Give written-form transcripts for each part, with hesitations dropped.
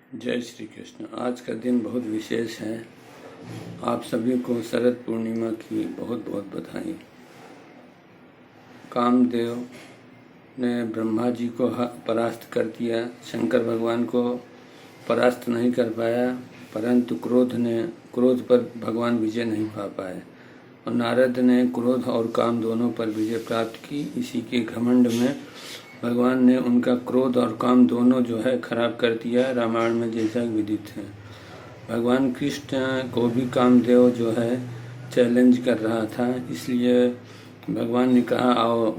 जय श्री कृष्ण। आज का दिन बहुत विशेष है। आप सभी को शरद पूर्णिमा की बहुत बहुत बधाई। कामदेव ने ब्रह्मा जी को परास्त कर दिया, शंकर भगवान को परास्त नहीं कर पाया, परंतु क्रोध पर भगवान विजय नहीं पा पाए और नारद ने क्रोध और काम दोनों पर विजय प्राप्त की। इसी के घमंड में भगवान ने उनका क्रोध और काम दोनों जो है खराब कर दिया, रामायण में जैसा विदित है। भगवान कृष्ण को भी कामदेव जो है चैलेंज कर रहा था, इसलिए भगवान ने कहा आओ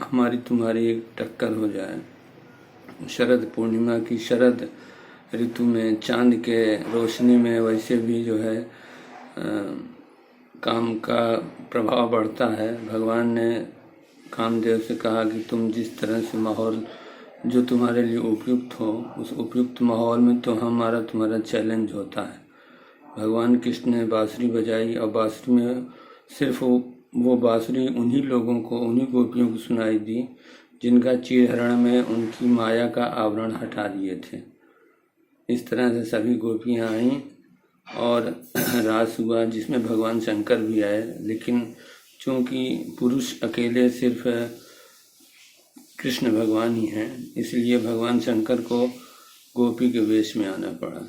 हमारी तुम्हारी एक टक्कर हो जाए। शरद पूर्णिमा की शरद ऋतु में चांद के रोशनी में वैसे भी जो है काम का प्रभाव बढ़ता है। भगवान ने कामदेव से कहा कि तुम जिस तरह से माहौल जो तुम्हारे लिए उपयुक्त हो, उस उपयुक्त माहौल में तो तुम्हारा चैलेंज होता है। भगवान कृष्ण ने बांसुरी बजाई और बांसुरी में सिर्फ वो बांसुरी उन्हीं लोगों को, उन्हीं गोपियों को सुनाई दी जिनका चीरहरण में उनकी माया का आवरण हटा दिए थे। इस तरह से सभी गोपियाँ आईं और रास हुआ जिसमें भगवान शंकर भी आए, लेकिन चूँकि पुरुष अकेले सिर्फ कृष्ण भगवान ही हैं, इसलिए भगवान शंकर को गोपी के वेश में आना पड़ा।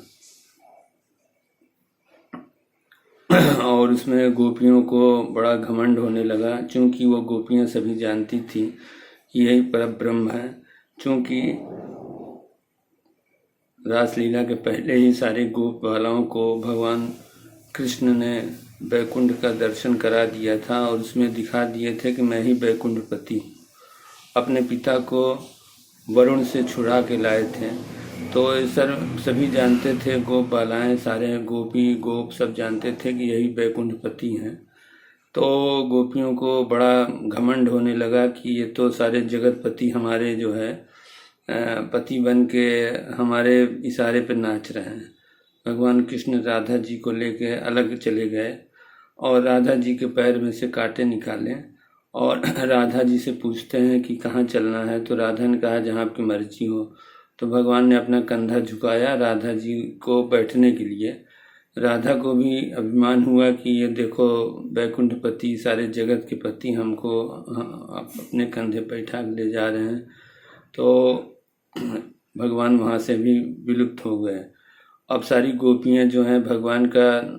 और उसमें गोपियों को बड़ा घमंड होने लगा, चूँकि वो गोपियाँ सभी जानती थी कि यही परब्रह्म है। चूँकि रासलीला के पहले ही सारे गोप बालाओं को भगवान कृष्ण ने बैकुंठ का दर्शन करा दिया था और उसमें दिखा दिए थे कि मैं ही बैकुंठपति। अपने पिता को वरुण से छुड़ा के लाए थे, तो सभी जानते थे, गोप बालाएं, सारे गोपी गोप सब जानते थे कि यही बैकुंठपति हैं। तो गोपियों को बड़ा घमंड होने लगा कि ये तो सारे जगतपति हमारे जो है पति बन के हमारे इशारे पे नाच रहे हैं। भगवान कृष्ण राधा जी को लेके अलग चले गए और राधा जी के पैर में से कांटे निकाले और राधा जी से पूछते हैं कि कहाँ चलना है, तो राधा ने कहा जहाँ आपकी मर्जी हो। तो भगवान ने अपना कंधा झुकाया राधा जी को बैठने के लिए। राधा को भी अभिमान हुआ कि ये देखो बैकुंठपति, सारे जगत के पति हमको आप अपने कंधे बैठा ले जा रहे हैं। तो भगवान वहाँ से भी विलुप्त हो गए। अब सारी गोपियाँ जो हैं भगवान का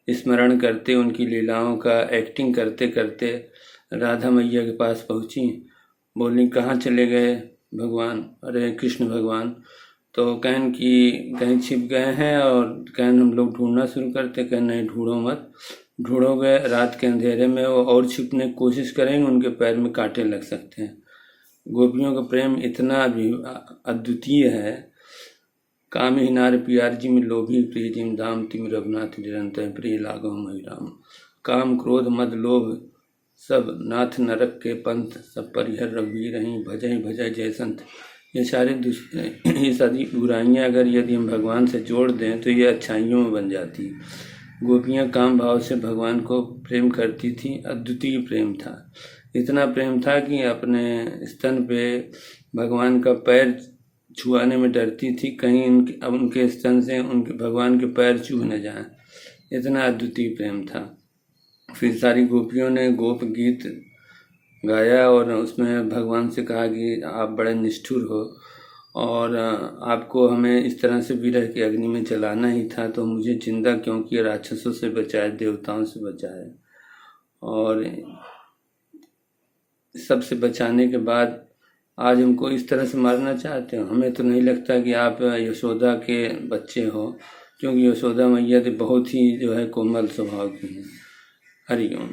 स्मरण करते, उनकी लीलाओं का एक्टिंग करते करते राधा मैया के पास पहुँची। बोली कहाँ चले गए भगवान? अरे कृष्ण भगवान। तो कहन कि कहीं छिप गए हैं और कहन हम लोग ढूंढना शुरू करते। कहन नहीं, ढूंढो मत, ढूंढोगे रात के अंधेरे में वो और छिपने की कोशिश करेंगे, उनके पैर में कांटे लग सकते हैं। गोपियों का प्रेम इतना अद्वितीय है। काम ही नार प्यार जी में लोभी प्रिय जिम दाम तिम रघुनाथ निरंतर प्रिय लागो मई राम। काम क्रोध मद लोभ सब नाथ नरक के पंथ, सब परिहर रघुवीर रही भजय भजय जय संत। ये सारी बुराइयाँ अगर यदि हम भगवान से जोड़ दें तो ये अच्छाइयों में बन जाती। गोपियाँ काम भाव से भगवान को प्रेम करती थी। अद्वितीय प्रेम था, इतना प्रेम था कि अपने स्तन पे भगवान का पैर छुआने में डरती थी, कहीं उनके स्तन से उनके भगवान के पैर छू न जाएं। इतना अद्वितीय प्रेम था। फिर सारी गोपियों ने गोप गीत गाया और उसमें भगवान से कहा कि आप बड़े निष्ठुर हो और आपको हमें इस तरह से विरह की अग्नि में जलाना ही था, तो मुझे जिंदा क्यों किया? राक्षसों से बचाए, देवताओं से बचाए। और सबसे बचाने के बाद आज हमको इस तरह से मारना चाहते हो? हमें तो नहीं लगता कि आप यशोदा के बच्चे हो, क्योंकि यशोदा मैया तो बहुत ही जो है कोमल स्वभाव की हैं। हरि ओम।